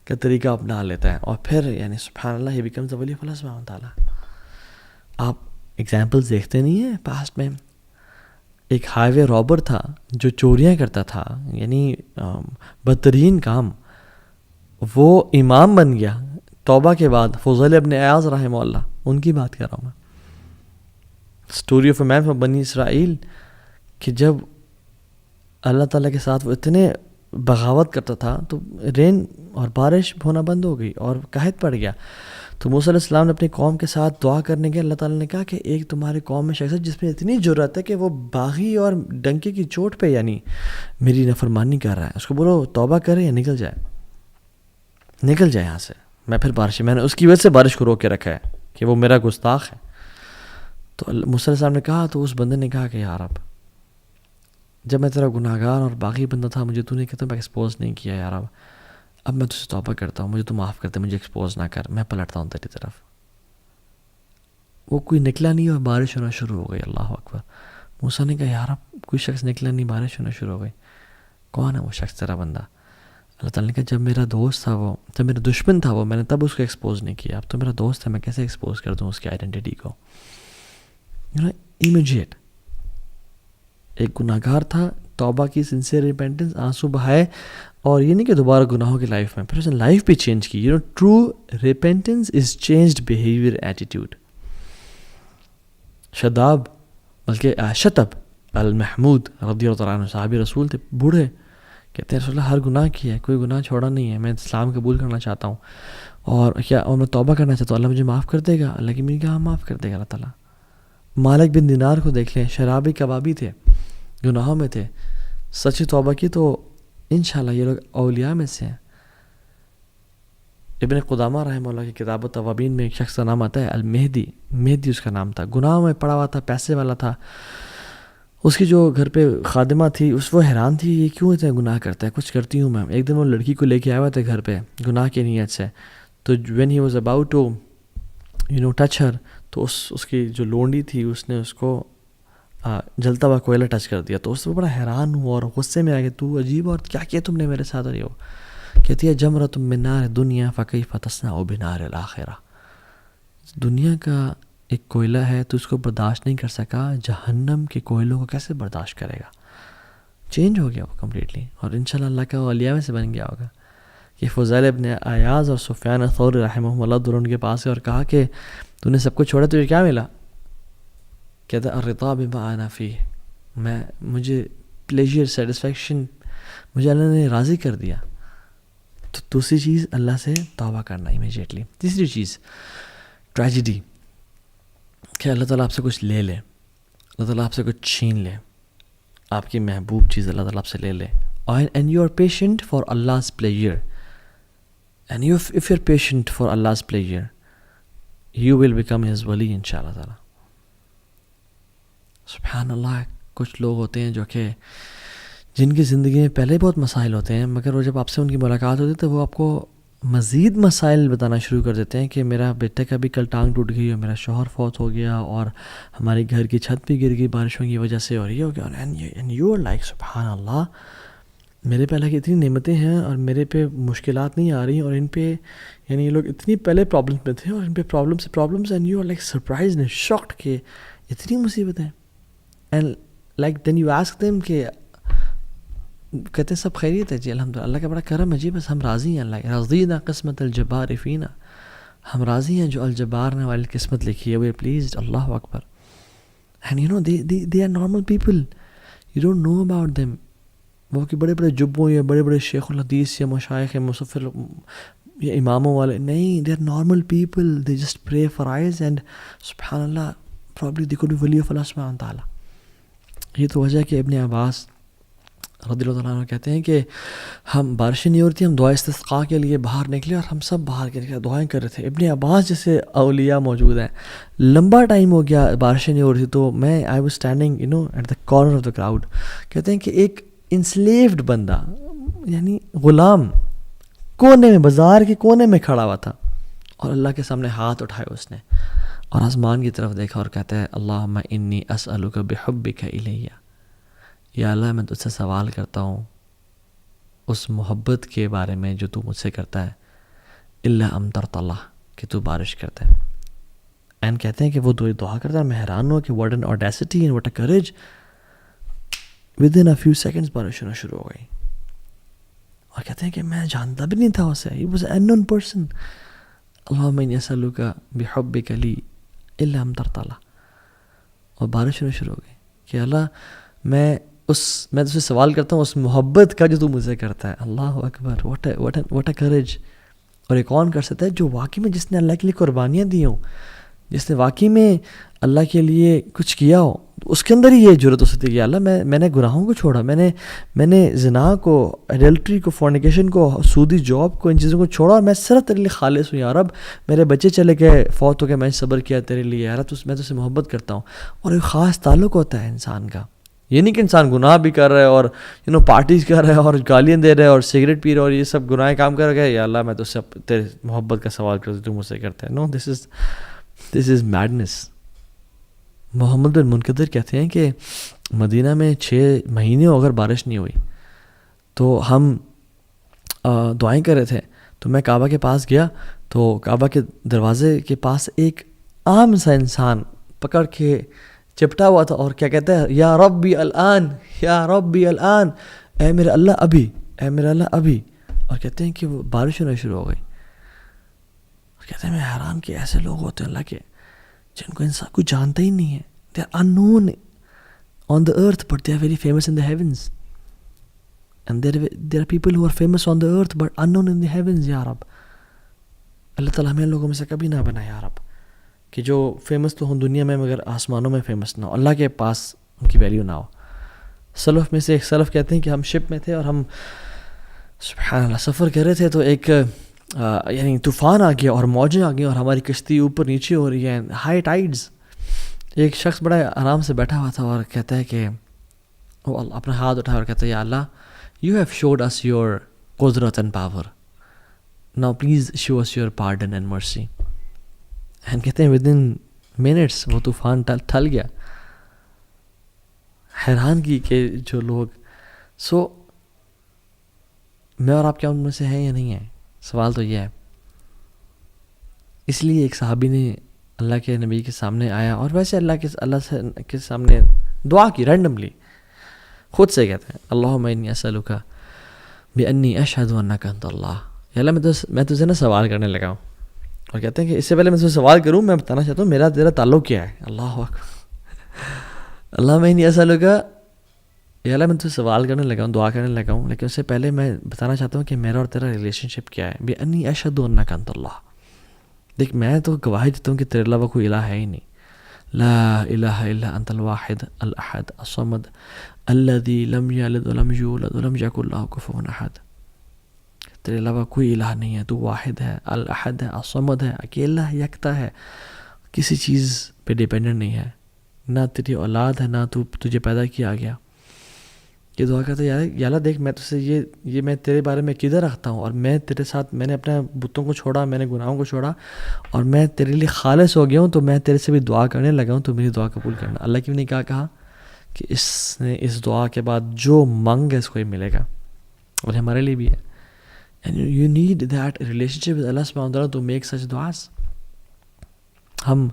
کا طریقہ اپنا لیتا ہے، اور پھر یعنی سبحان اللہ، he becomes the wali of Allah سبحانہ وتعالیٰ. آپ ایگزامپلز دیکھتے نہیں ہیں پاسٹ میں. ایک ہائی وے رابر تھا جو چوریاں کرتا تھا، یعنی بدترین کام، وہ امام بن گیا توبہ کے بعد. فضیل ابن عیاض رحمہ اللہ، ان کی بات کر رہا ہوں میں. Story of a man from Bani Israil, کہ جب اللہ تعالیٰ کے ساتھ وہ اتنے بغاوت کرتا تھا تو رین اور بارش ہونا بند ہو گئی اور قحط پڑ گیا. تو موسیٰ علیہ السلام نے اپنی قوم کے ساتھ دعا کرنے کے، اللہ تعالیٰ نے کہا کہ ایک تمہاری قوم میں شخص ہے جس میں اتنی جرأت ہے کہ وہ باغی اور ڈنکے کی چوٹ پہ یعنی میری نافرمانی کر رہا ہے، اس کو بولو توبہ کرے یا نکل جائے، نکل جائے یہاں سے. میں پھر بارش، میں نے اس کی وجہ سے بارش کو روک کے رکھا ہے کہ وہ میرا گستاخ ہے. تو موسیٰ علیہ السلام نے کہا، تو اس بندے نے کہا کہ یار جب میں تیرا گناہ گار اور باغی بندہ تھا، مجھے تو نے کہتا میں ایکسپوز نہیں کیا یار، اب میں تجھ سے توبہ کرتا ہوں، مجھے تو معاف کرتے، مجھے ایکسپوز نہ کر، میں پلٹتا ہوں تیری طرف. وہ کوئی نکلا نہیں اور بارش ہونا شروع ہو گئی. اللہ اکبر. موسیٰ نے کہا یار اب کوئی شخص نکلا نہیں، بارش ہونا شروع ہو گئی، کون ہے وہ شخص تیرا بندہ؟ اللہ تعالیٰ نے کہا جب میرا دوست تھا وہ، جب میرا دشمن تھا وہ، میں نے تب اس کو ایکسپوز نہیں کیا، اب تو میرا دوست ہے، میں کیسے ایکسپوز کر دوں اس کی آئیڈینٹی کو؟ امیجیٹ. ایک گناہ گار تھا، توبہ کی، سنسیئر ریپینٹنس، آنسو بہائے، اور یہ نہیں کہ دوبارہ گناہوں کی لائف میں، پھر اس نے لائف بھی چینج کی. ٹرو ریپینٹنس از چینجڈ بیہیویئر، ایٹیٹیوڈ. شتب المحمود رضی اللہ عنہ، صحابی رسول تھے، بوڑھے، کہتے ہیں رسول اللہ ہر گناہ کیا ہے، کوئی گناہ چھوڑا نہیں ہے، میں اسلام قبول کرنا چاہتا ہوں اور میں توبہ کرنا چاہتا ہوں، اللہ مجھے معاف کر دے گا؟ اللہ کی میں نے کہا معاف کر دے گا اللہ تعالیٰ. مالک بن دینار کو دیکھ لیں، شرابی کبابی تھے، گناہوں میں تھے، سچی توبہ کی تو انشاءاللہ یہ لوگ اولیاء میں سے ہیں. ابن قدامہ رحمہ اللہ کی کتاب التوابین میں ایک شخص کا نام آتا ہے المہدی، مہدی اس کا نام تھا، گناہوں میں پڑا ہوا تھا، پیسے والا تھا. اس کی جو گھر پہ خادمہ تھی وہ حیران تھی یہ کیوں اتنے گناہ کرتا ہے، کچھ کرتی ہوں میں. ایک دن وہ لڑکی کو لے کے آیا ہوا تھا گھر پہ گناہ کی نیت سے. تو when he was about to touch her, تو اس کی جو لونڈی تھی اس نے اس کو جلتا ہوا کوئلہ ٹچ کر دیا. تو اس کو بڑا حیران ہوا اور غصے میں آ گیا، تو عجیب اور کیا کیا تم نے میرے ساتھ. اور کہتی ہے جمرۃ من نار دنیا فکیف تصنع بنار الآخرہ. دنیا کا ایک کوئلہ ہے تو اس کو برداشت نہیں کر سکا، جہنم کے کوئلوں کو کیسے برداشت کرے گا. چینج ہو گیا وہ کمپلیٹلی، اور انشاءاللہ اللہ کا اولیاء میں سے بن گیا ہوگا. کہ فضیل ابن عیاض اور سفیان الثوری رحمہ اللہ دونوں ان کے پاس ہے اور کہا کہ تو نے سب کچھ چھوڑا تجھے کیا ملا؟ کہتا الرضا بما انا فیہ، مجھے پلیجر سیٹسفیکشن مجھے اللہ نے راضی کر دیا. تو دوسری چیز اللہ سے توبہ کرنا امیجیٹلی. تیسری چیز ٹریجڈی، کہ اللہ تعالیٰ آپ سے کچھ لے لے، اللہ تعالیٰ آپ سے کچھ چھین لے، آپ کی محبوب چیز اللہ تعالیٰ آپ سے لے لے. And you are patient for Allah's pleasure. And if you're patient for Allah's pleasure, you will become His wali inshallah ta'ala. سبحان اللہ. کچھ لوگ ہوتے ہیں جو کہ جن کی زندگی میں پہلے بہت مسائل ہوتے ہیں، مگر وہ جب آپ سے ان کی ملاقات ہوتی ہے تو وہ آپ کو مزید مسائل بتانا شروع کر دیتے ہیں کہ میرا بیٹے کا بھی کل ٹانگ ٹوٹ گئی اور میرا شوہر فوت ہو گیا اور ہمارے گھر کی چھت بھی گر گئی بارشوں کی وجہ سے اور یہ ہو گیا. اینڈ یو آر لائک سبحان اللہ، میرے پہ اللہ کی اتنی نعمتیں ہیں اور میرے پہ مشکلات نہیں آ رہی، اور ان پہ یہ لوگ اتنی پہلے پرابلمس میں تھے اور ان پہ problems and you are like surprise and shocked کہ اتنی مصیبتیں. And like then you ask them کہ کہتے ہیں سب خیریت ہے جی الحمدللہ، اللہ کا بڑا کرم ہے جی، بس ہم راضی ہیں. اللہ رضینا قسمت الجبار فینا، ہم راضی ہیں جو الجبار نے والی قسمت لکھی ہے، وی آر پلیزڈ. اللہ اکبر. And they are normal people, you don't know about them. وہ کہ بڑے بڑے جبوں یا بڑے بڑے شیخ الحدیث یا مشائخ یا مصفر یا اماموں والے نہیں، they are normal people, they just pray for eyes and سبحان اللہ probably they could be wali of Allah سبحانہ تعالیٰ. یہ تو وجہ ہے کہ ابن عباس رضی اللہ تعالیٰ عنہ کہتے ہیں کہ ہم بارشیں نہیں ہو رہی تھی، ہم دعا استسقاء کے لیے باہر نکلے اور ہم سب باہر کے نکلے دعائیں کر رہے تھے. ابن عباس جیسے اولیاء موجود ہیں. لمبا ٹائم ہو گیا بارشیں نہیں ہو رہی تھی، تو میں I was standing at the corner of the crowd. کہتے ہیں کہ ایک انسلیوڈ بندہ یعنی غلام کونے میں، بازار کے کونے میں کھڑا ہوا تھا اور اللہ کے سامنے ہاتھ اٹھائے اس نے اور آسمان کی طرف دیکھا اور کہتا ہے اللہم انی اسألک بحبک الیہ، یا اللہ میں تجھ سے سوال کرتا ہوں اس محبت کے بارے میں جو تو مجھ سے کرتا ہے، الا امطرت اللہ، کہ تو بارش کرتا ہے. اینڈ کہتے ہیں کہ وہ دعا کرتا ہے، میں حیران ہوں کہ what an audacity and what a courage. Within a few seconds بارش ہونا شروع ہو گئی اور کہتے ہیں کہ میں جانتا بھی نہیں تھا اسے، he was an unknown person. اللہم انی اسألک بحبک لی الا امطرت اللہ، اور بارش ہونا شروع ہو گئی کہ اللہ میں تجھ سے سوال کرتا ہوں اس محبت کا جو تو مجھ سے کرتا ہے. اللہ اکبر. What a courage. اور یہ کون کر سکتا ہے؟ جو واقعی میں جس نے اللہ کے لیے قربانیاں دی ہوں، جس نے واقعی میں اللہ کے لیے کچھ کیا ہو، اس کے اندر ہی یہ جرت ہو سکتی ہے کہ اللہ میں نے گناہوں کو چھوڑا، میں نے زنا کو، ایڈلٹری کو، فورنیکیشن کو، سودی جاب کو، ان چیزوں کو چھوڑا اور میں صرف تیرے لیے خالص ہوں. یا رب میرے بچے چلے گئے، فوت ہو گئے، میں صبر کیا تیرے لیے، یا رب میں تجھ سے محبت کرتا ہوں. اور ایک خاص تعلق ہوتا ہے انسان کا. یہ نہیں کہ انسان گناہ بھی کر رہا ہے اور پارٹیز کر رہا ہے اور گالیاں دے رہا ہے اور سگریٹ پی رہا ہے اور یہ سب گناہ کام کر رہا ہے، یا اللہ میں تجھ سے تیرے محبت کا سوال کرتا ہوں، تو مجھ سے کرتا ہے. نو، دس از میڈنس. محمد بن منقدر کہتے ہیں کہ مدینہ میں 6 مہینے اگر بارش نہیں ہوئی تو ہم دعائیں کر رہے تھے، تو میں کعبہ کے پاس گیا تو کعبہ کے دروازے کے پاس ایک عام سا انسان پکڑ کے چپٹا ہوا تھا اور کیا کہتا ہے، یا ربی الان، یا ربی الان، اے میرے اللہ ابھی، اے میرے اللہ ابھی. اور کہتے ہیں کہ وہ بارش ہونا شروع ہو گئی. اور کہتے ہیں میں حیران کہ ایسے لوگ ہوتے ہیں اللہ کے جن کو انسان کوئی جانتا ہی نہیں ہے. They are unknown on the earth but they are very famous in the heavens. And there are people who are famous on the earth but unknown in the heavens. یا رب اللہ تعالیٰ ہمیں لوگوں میں سے کبھی نہ بنا یا رب، کہ جو فیمس تو ہوں دنیا میں مگر آسمانوں میں فیمس نہ ہو، اللہ کے پاس ان کی ویلیو نہ ہو. سلف میں سے ایک سلف کہتے ہیں کہ ہم شپ میں تھے اور ہم سبحان اللہ سفر کر رہے تھے، تو ایک یعنی طوفان آ گیا اور موجیں آ گئی اور ہماری کشتی اوپر نیچے ہو رہی ہے، ہائی ٹائڈز. ایک شخص بڑا آرام سے بیٹھا ہوا تھا اور کہتا ہے کہ وہ اپنا ہاتھ اٹھا اور کہتا ہے یا اللہ you have showed us your قدرت and power, now please show us your pardon and mercy. And کہتے ہیں ود ان منٹس وہ طوفان ٹل گیا. حیران کی کہ جو لوگ میں اور آپ کیا ان میں سے ہیں یا نہیں ہیں؟ سوال تو یہ ہے. اس لیے ایک صحابی نے اللہ کے نبی کے سامنے آیا اور ویسے اللہ کے سامنے دعا کی رینڈملی، خود سے کہتے ہیں اللہم انی اسألک بانی اشہد انک انت اللہ. یا اللہ میں تجھے نا سوال کرنے لگا ہوں، اور کہتے ہیں کہ اس سے پہلے میں تجھے سوال کروں میں بتانا چاہتا ہوں میرا تیرا تعلق کیا ہے. اللہ اکبر. اللہم انی اسألک، یا اللہ میں تجھے سوال کرنے لگا ہوں، دعا کرنے لگا ہوں، لیکن اس سے پہلے میں بتانا چاہتا ہوں کہ میرا اور تیرا ریلیشن شپ کیا ہے. بانی اشہد انک انت اللہ. دیکھ میں تو گواہی دیتا ہوں کہ تیرے علاوہ کوئی الہ ہے ہی نہیں. لا الہ الا انت الواحد الاحد الصمد الذی لم یلد ولم یولد ولم یکن لہ کفوا احد. تیرے علاوہ کوئی الہ نہیں ہے، تو واحد ہے، الاحد ہے، الصمد ہے، اکیلا ہے، یکتا ہے، کسی چیز پہ ڈیپینڈنٹ نہیں ہے، نہ تیری اولاد ہے، نہ تجھے پیدا کیا گیا. یہ دعا کرتا ہے یا اللہ دیکھ میں تجھ سے یہ میں تیرے بارے میں کدھر رکھتا ہوں، اور میں تیرے ساتھ میں نے اپنے بتوں کو چھوڑا، میں نے گناہوں کو چھوڑا، اور میں تیرے لیے خالص ہو گیا ہوں، تو میں تیرے سے بھی دعا کرنے لگا ہوں، تو میری دعا قبول کرنا. اللہ کی نے کیا کہا کہ اس نے اس دعا کے بعد جو مانگ ہے اس کو ہی ملے گا. اور ہمارے لیے بھی ہے. And you need that relationship with Allah subhanahu wa ta'ala to make such du'as. ہم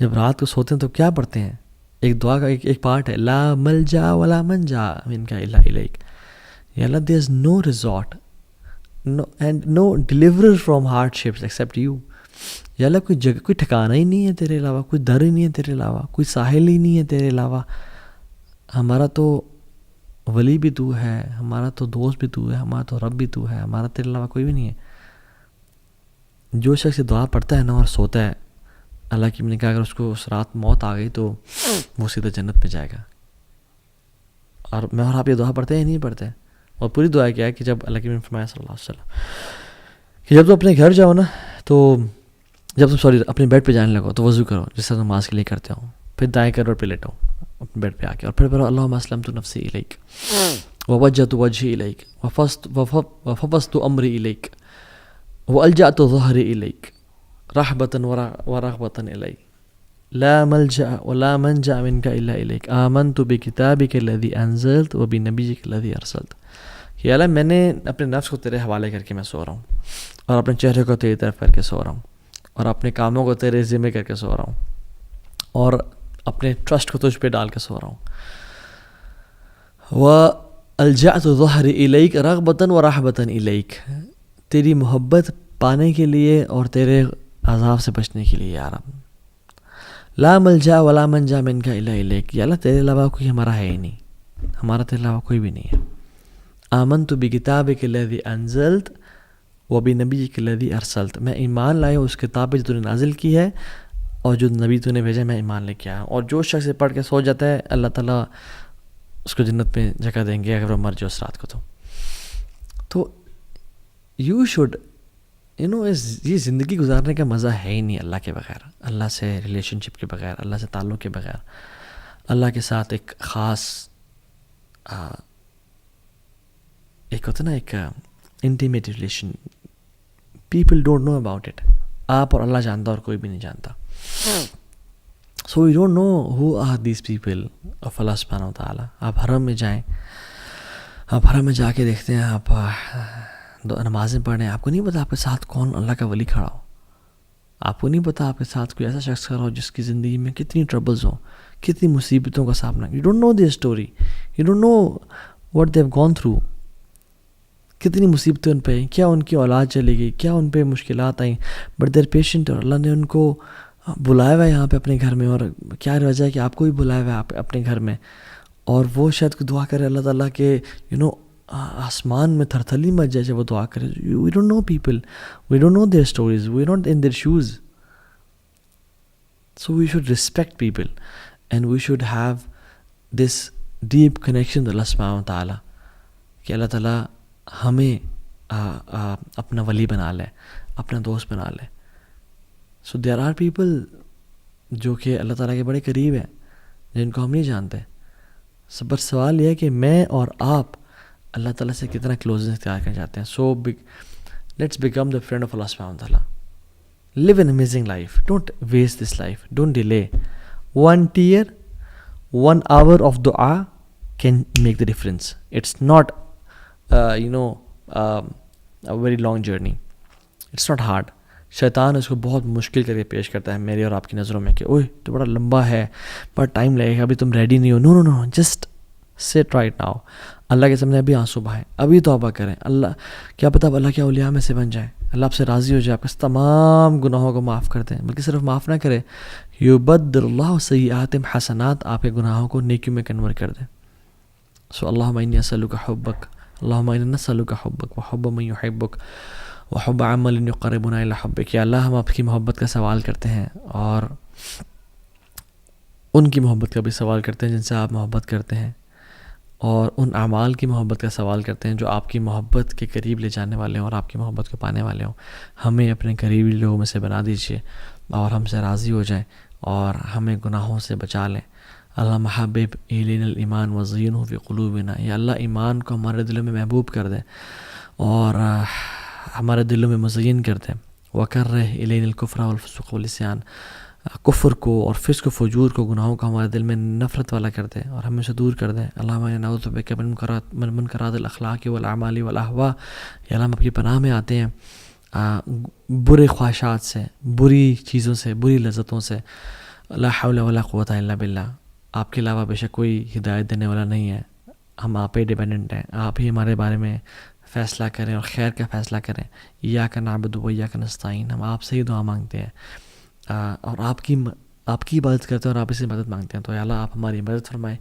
جب رات کو سوتے ہیں تو کیا پڑھتے ہیں؟ ایک دعا کا ایک پارٹ ہے لا ملجا ولا منجا منک الا الیک. یا اللہ there is no resort and no deliverer from hardships except you. یا اللہ کوئی جگہ، کوئی ٹھکانہ ہی نہیں ہے تیرے علاوہ، کوئی در ہی نہیں ہے تیرے علاوہ، کوئی ساحل ہی نہیں ہے تیرے علاوہ. ہمارا تو ولی بھی تو ہے، ہمارا تو دوست بھی تو ہے، ہمارا تو رب بھی تو ہے، ہمارا تیرے علاوہ کوئی بھی نہیں ہے. جو شخص دعا پڑھتا ہے نا اور سوتا ہے، اللہ کی نے کہا اگر اس کو اس رات موت آ گئی تو وہ سیدھا جنت میں جائے گا. اور میں اور آپ یہ دعا پڑھتے ہیں نہیں پڑھتے؟ اور پوری دعا کیا ہے کہ جب اللہ کی نے فرمایا صلی اللہ علیہ وسلم کہ جب تم اپنے گھر جاؤ نا، تو جب تم اپنے بیڈ پہ جانے لگو تو وضو کرو جس طرح نماز کے لیے کرتے ہو، پھر دائیں کروٹ پہ لیٹو اپنے بیڈ پہ آ کے، اور پھر پڑھو اللہم اسلمت نفسی الیک ووجہت وجہی الیک وفوضت امری الیک والجأت ظہری الیک رحبۃ ورغبۃ الیک لا ملجأ ولا منجأ منک الا الیک آمنت بکتابک الذی انزلت وبنبیک الذی ارسلت. کہ اللہ میں نے اپنے نفس کو تیرے حوالے کر کے میں سو رہا ہوں، اور اپنے چہرے کو تیری طرف کر کے سو رہا ہوں، اور اپنے کاموں کو تیرے ذمہ کر کے سو رہا ہوں، اور اپنے ٹرسٹ کو تجھ پہ ڈال کے سو رہا ہوں. وَأَلْجَأْتُ ظَهْرِ إِلَيْكَ رَغْبَةً وَرَحْبَةً إِلَيْكَ، تیری محبت پانے کے لیے اور تیرے عذاب سے بچنے کے لیے. یا رب لا ملجا ولا منجا منک الا الیک. یا اللہ تیرے علاوہ کوئی ہمارا ہے ہی نہیں، ہمارا تیرے علاوہ کوئی بھی نہیں ہے. آمنت بکتابک الذی انزلت وبنبیک الذی ارسلت، میں ایمان لایا اس کتاب پہ جو تو نے نازل کی ہے اور جو نبی تو نے بھیجا، میں ایمان لے کے آیا. اور جو شخص پڑھ کے سو جاتا ہے اللہ تعالیٰ اس کو جنت میں جگہ دیں گے اگر وہ مر جائے اس رات کو. تو یو شوڈ یہ زندگی گزارنے کا مزہ ہے ہی نہیں اللہ کے بغیر، اللہ سے ریلیشن شپ کے بغیر، اللہ سے تعلق کے بغیر، اللہ کے ساتھ ایک خاص ایک ہوتا نا ایک intimate relation. People don't know about it. آپ اور اللہ جانتا اور کوئی بھی نہیں جانتا. So you don't know who are these people of اللہ سبحانہ و تعالیٰ. آپ حرم میں جائیں، آپ حرم میں جا کے دیکھتے ہیں، آپ نمازیں پڑھ رہے ہیں، آپ کو نہیں پتا آپ کے ساتھ کون اللہ کا ولی کھڑا ہو. آپ کو نہیں پتا آپ کے ساتھ کوئی ایسا شخص کھڑا ہو جس کی زندگی میں کتنی ٹربلز ہوں، کتنی مصیبتوں کا سامنا. You don't know their story, you don't know what they have gone through. کتنی مصیبتیں ان پہ آئیں، کیا ان کی اولاد چلی گئی، کیا ان پہ مشکلات آئیں، بٹ دیر پیشنٹ. اور اللہ نے ان کو بلایا ہوا ہے یہاں پہ اپنے گھر میں، اور کیا وجہ ہے کہ آپ کو بھی بلایا ہوا ہے اپنے گھر میں. اور وہ شاید کو دعا کرے اللہ تعالیٰ کہ آسمان میں تھرتھلی مچ جائے جب وہ دعا کرے. We don't know people, we don't know their stories, we not in their shoes. So we should respect people and we should have this deep connection Allah سبحانہ و تعالیٰ کہ اللہ تعالیٰ ہمیں اپنا ولی بنا لے، اپنا دوست بنا لیں. سو دیر آر پیپل جو کہ اللہ تعالیٰ کے بڑے قریب ہیں جن کو ہم نہیں جانتے. بس سوال یہ ہے کہ میں اور آپ اللہ تعالیٰ سے کتنا کلوزنس اختیار کرنا چاہتے ہیں. So let's become the friend of اللہ سبحانہ وتعالیٰ. Live an amazing life. Don't waste this life. Don't delay. 1 tear, 1 hour of dua can make the difference. It's not a very long journey. It's not hard. شیطان اس کو بہت مشکل کر کے پیش کرتا ہے میری اور آپ کی نظروں میں کہ اوہ تو بڑا لمبا ہے, بڑا ٹائم لگے گا, ابھی تم ریڈی نہیں ہو. نو نو نو, جسٹ سٹ رائٹ ناؤ. اللہ کے سامنے ابھی آنسو بہائیں, ابھی توبہ کریں. اللہ کیا پتہ اب اللہ کے اولیاء میں سے بن جائیں, اللہ آپ سے راضی ہو جائے, آپ کے تمام گناہوں کو معاف کر دیں. بلکہ صرف معاف نہ کرے, یبدل اللہ سیئاتہم حسنات, آپ کے گناہوں کو نیکیوں میں کنورٹ کر دیں. سو اللہم انی اسألک حبک, اللہم انی نسألک حبک وحب من یحبک وحب عمل یقربنا الی حبک. یا اللہ ہم آپ کی محبت کا سوال کرتے ہیں اور ان کی محبت کا بھی سوال کرتے ہیں جن سے آپ محبت کرتے ہیں, اور ان اعمال کی محبت کا سوال کرتے ہیں جو آپ کی محبت کے قریب لے جانے والے ہوں اور آپ کی محبت کو پانے والے ہوں. ہمیں اپنے قریبی لوگوں میں سے بنا دیجیے اور ہم سے راضی ہو جائیں اور ہمیں گناہوں سے بچا لیں. اللہ حبب الینا الایمان وزینہ فی قلوبنا. یا اللہ ایمان کو ہمارے دلوں میں محبوب کر دے اور ہمارے دلوں میں مزین کر دے. وکرہ الینا الکفر والفسوق والعصیان, کفر کو اور فسق و فجور کو, گناہوں کو ہمارے دل میں نفرت والا کر دے اور ہمیں سے دور کر دے. اللہم انا نعوذ بک من منکرات الاخلاق والاعمال والاہواء. یا اللہ ہم آپ کی پناہ میں آتے ہیں برے خواہشات سے, بری چیزوں سے, بری لذتوں سے. لا حول ولا قوۃ الا باللہ. آپ کے علاوہ بے شک کوئی ہدایت دینے والا نہیں ہے, ہم آپ پہ ڈیپینڈنٹ ہیں. آپ ہی ہمارے بارے میں فیصلہ کریں اور خیر کا فیصلہ کریں. ایاک نعبد و ایاک نستعین. ہم آپ سے ہی دعا مانگتے ہیں اور آپ کی عبادت کرتے ہیں اور آپ اس سے مدد مانگتے ہیں. تو یا اللہ آپ ہماری مدد فرمائیں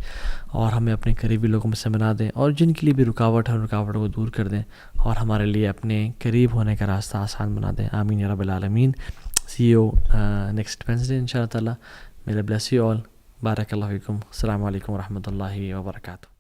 اور ہمیں اپنے قریبی لوگوں میں سے بنا دیں, اور جن کے لیے بھی رکاوٹ ہے ان رکاوٹوں کو دور کر دیں اور ہمارے لیے اپنے قریب ہونے کا راستہ آسان بنا دیں. آمین یا رب العالمین. سی یو نیکسٹ وینسڈے ان شاء اللہ تعالیٰ. May Allah bless you all. بارک اللہ فیکم. السلام علیکم ورحمۃ اللہ وبرکاتہ.